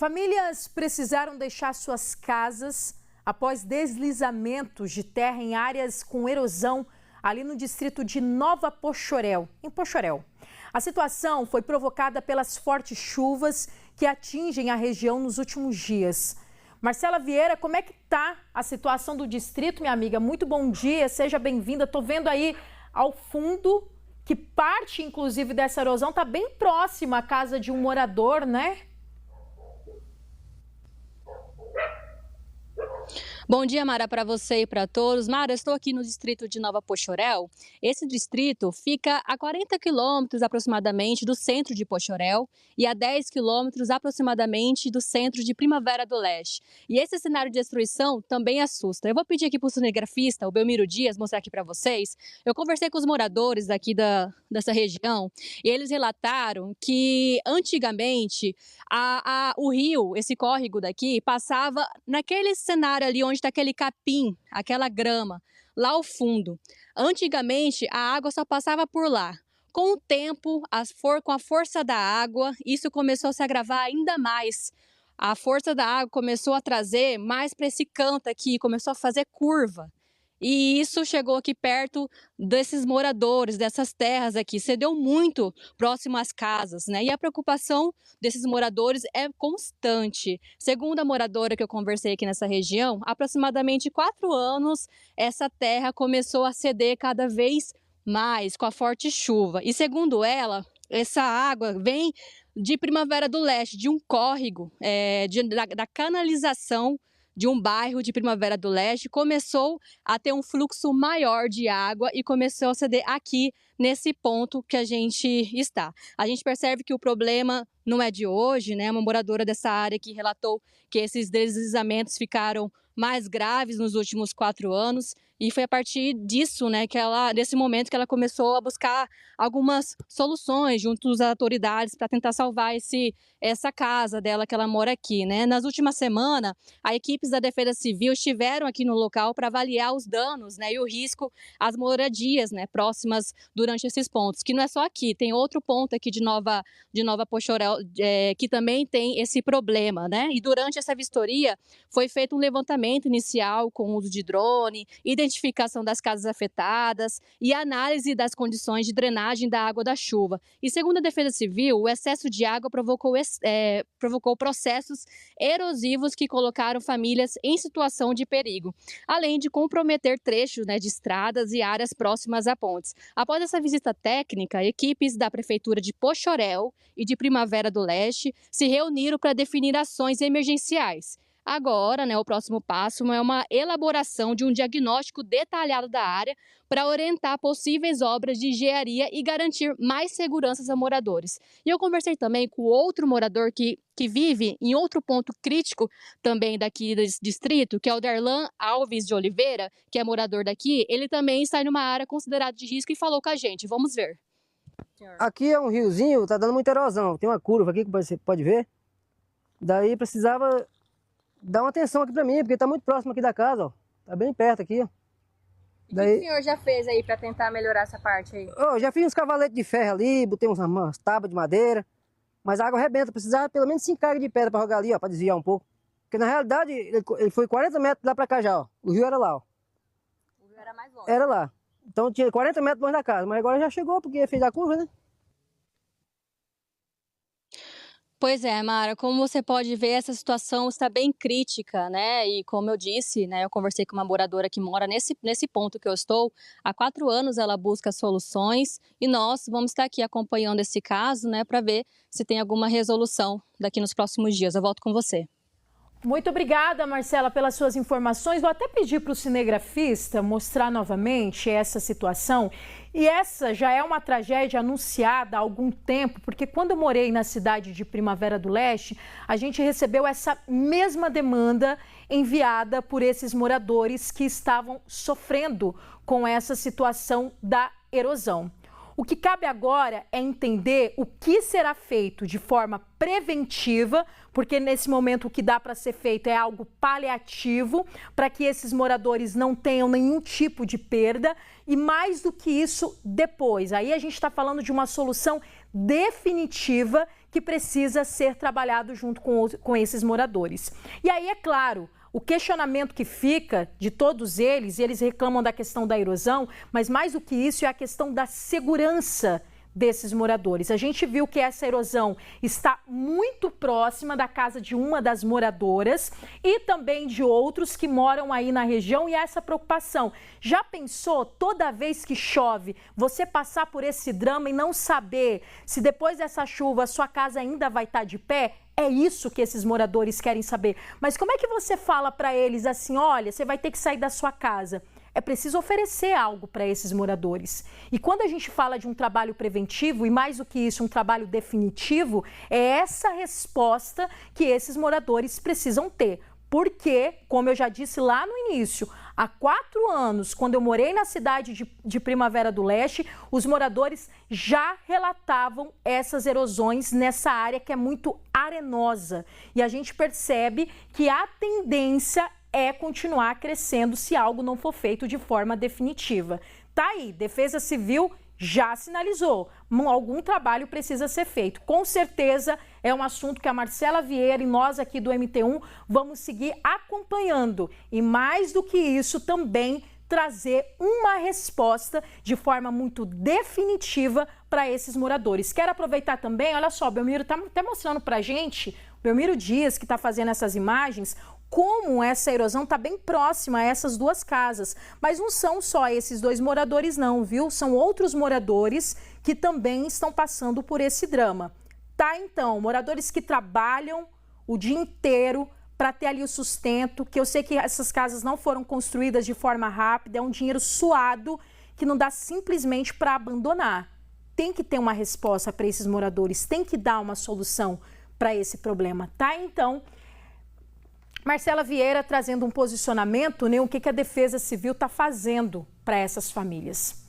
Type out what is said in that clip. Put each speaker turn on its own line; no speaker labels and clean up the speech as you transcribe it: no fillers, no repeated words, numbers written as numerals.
Famílias precisaram deixar suas casas após deslizamentos de terra em áreas com erosão ali no distrito de Nova Poxoréu, em Poxoréu. A situação foi provocada pelas fortes chuvas que atingem a região nos últimos dias. Marcela Vieira, como é que está a situação do distrito, minha amiga? Muito bom dia, seja bem-vinda. Estou vendo aí ao fundo que parte, inclusive, dessa erosão está bem próxima à casa de um morador, né?
Bom dia, Mara, para você e para todos. Mara, eu estou aqui no distrito de Nova Poxoréu. Esse distrito fica a 40 quilômetros aproximadamente do centro de Poxoréu e a 10 quilômetros aproximadamente do centro de Primavera do Leste. E esse cenário de destruição também assusta. Eu vou pedir aqui para o cinegrafista, o Belmiro Dias, mostrar aqui para vocês. Eu conversei com os moradores aqui dessa região e eles relataram que antigamente o rio, esse córrego daqui, passava naquele cenário ali onde está aquele capim, aquela grama, lá ao fundo. Antigamente, a água só passava por lá. Com o tempo, com a força da água, isso começou a se agravar ainda mais. A força da água começou a trazer mais para esse canto aqui, começou a fazer curva. E isso chegou aqui perto desses moradores, dessas terras aqui, cedeu muito próximo às casas, né? E a preocupação desses moradores é constante. Segundo a moradora que eu conversei aqui nessa região, há aproximadamente 4 anos, essa terra começou a ceder cada vez mais com a forte chuva. E segundo ela, essa água vem de Primavera do Leste, de um córrego, da canalização de um bairro de Primavera do Leste, começou a ter um fluxo maior de água e começou a ceder aqui nesse ponto que a gente está. A gente percebe que o problema não é de hoje, né? Uma moradora dessa área que relatou que esses deslizamentos ficaram mais graves nos últimos 4 anos e foi a partir disso, né, desse momento que ela começou a buscar algumas soluções junto às autoridades para tentar salvar essa casa dela que ela mora aqui, né? Nas últimas semanas, as equipes da Defesa Civil estiveram aqui no local para avaliar os danos, né, e o risco às moradias, né, próximas durante esses pontos, que não é só aqui, tem outro ponto aqui de Nova Poxoréu que também tem esse problema, né? E durante essa vistoria foi feito um levantamento inicial com uso de drone, identificação das casas afetadas e análise das condições de drenagem da água da chuva. E segundo a Defesa Civil, o excesso de água provocou processos erosivos que colocaram famílias em situação de perigo, além de comprometer trechos, né, de estradas e áreas próximas a pontes. Após essa visita técnica, equipes da Prefeitura de Poxoréu e de Primavera do Leste se reuniram para definir ações emergenciais. Agora, né, o próximo passo é uma elaboração de um diagnóstico detalhado da área para orientar possíveis obras de engenharia e garantir mais segurança aos moradores. E eu conversei também com outro morador que vive em outro ponto crítico também daqui desse distrito, que é o Darlan Alves de Oliveira, que é morador daqui. Ele também está em uma área considerada de risco e falou com a gente. Vamos ver.
Aqui é um riozinho, tá dando muita erosão. Tem uma curva aqui que você pode ver. Daí precisava dar uma atenção aqui pra mim, porque tá muito próximo aqui da casa, ó. Tá bem perto aqui, ó.
E o que o senhor já fez aí pra tentar melhorar essa parte aí?
Eu já fiz uns cavaletes de ferro ali, botei umas tábuas de madeira, mas a água arrebenta, precisava pelo menos 5 cargas de pedra pra jogar ali, ó, pra desviar um pouco. Porque na realidade ele foi 40 metros lá pra cá já, ó. O rio era lá, ó.
O rio era mais longe?
Era lá. Então tinha 40 metros longe da casa, mas agora já chegou porque fez a curva, né?
Pois é, Mara, como você pode ver, essa situação está bem crítica, né? E como eu disse, né, eu conversei com uma moradora que mora nesse ponto que eu estou. Há 4 anos ela busca soluções e nós vamos estar aqui acompanhando esse caso, né, para ver se tem alguma resolução daqui nos próximos dias. Eu volto com você.
Muito obrigada, Marcela, pelas suas informações. Vou até pedir para o cinegrafista mostrar novamente essa situação. E essa já é uma tragédia anunciada há algum tempo, porque quando eu morei na cidade de Primavera do Leste, a gente recebeu essa mesma demanda enviada por esses moradores que estavam sofrendo com essa situação da erosão. O que cabe agora é entender o que será feito de forma preventiva, porque nesse momento o que dá para ser feito é algo paliativo, para que esses moradores não tenham nenhum tipo de perda e mais do que isso depois. Aí a gente está falando de uma solução definitiva que precisa ser trabalhado junto com esses moradores. E aí, é claro, o questionamento que fica de todos eles, e eles reclamam da questão da erosão, mas mais do que isso é a questão da segurança desses moradores. A gente viu que essa erosão está muito próxima da casa de uma das moradoras e também de outros que moram aí na região, e essa preocupação. Já pensou, toda vez que chove, você passar por esse drama e não saber se depois dessa chuva a sua casa ainda vai estar de pé? É isso que esses moradores querem saber. Mas como é que você fala para eles assim, olha, você vai ter que sair da sua casa? É preciso oferecer algo para esses moradores. E quando a gente fala de um trabalho preventivo, e mais do que isso, um trabalho definitivo, é essa resposta que esses moradores precisam ter. Porque, como eu já disse lá no início, há 4 anos, quando eu morei na cidade de Primavera do Leste, os moradores já relatavam essas erosões nessa área que é muito arenosa. E a gente percebe que a tendência é continuar crescendo se algo não for feito de forma definitiva. Tá aí, Defesa Civil já sinalizou, algum trabalho precisa ser feito. Com certeza é um assunto que a Marcela Vieira e nós aqui do MT1 vamos seguir acompanhando. E mais do que isso, também trazer uma resposta de forma muito definitiva para esses moradores. Quero aproveitar também, olha só, o Belmiro está até mostrando para a gente, o Belmiro Dias, que está fazendo essas imagens, como essa erosão está bem próxima a essas 2 casas. Mas não são só esses 2 moradores não, viu? São outros moradores que também estão passando por esse drama. Tá, então, moradores que trabalham o dia inteiro para ter ali o sustento, que eu sei que essas casas não foram construídas de forma rápida, é um dinheiro suado que não dá simplesmente para abandonar. Tem que ter uma resposta para esses moradores, tem que dar uma solução para esse problema, tá? Então, Marcela Vieira trazendo um posicionamento, né, o que a Defesa Civil está fazendo para essas famílias.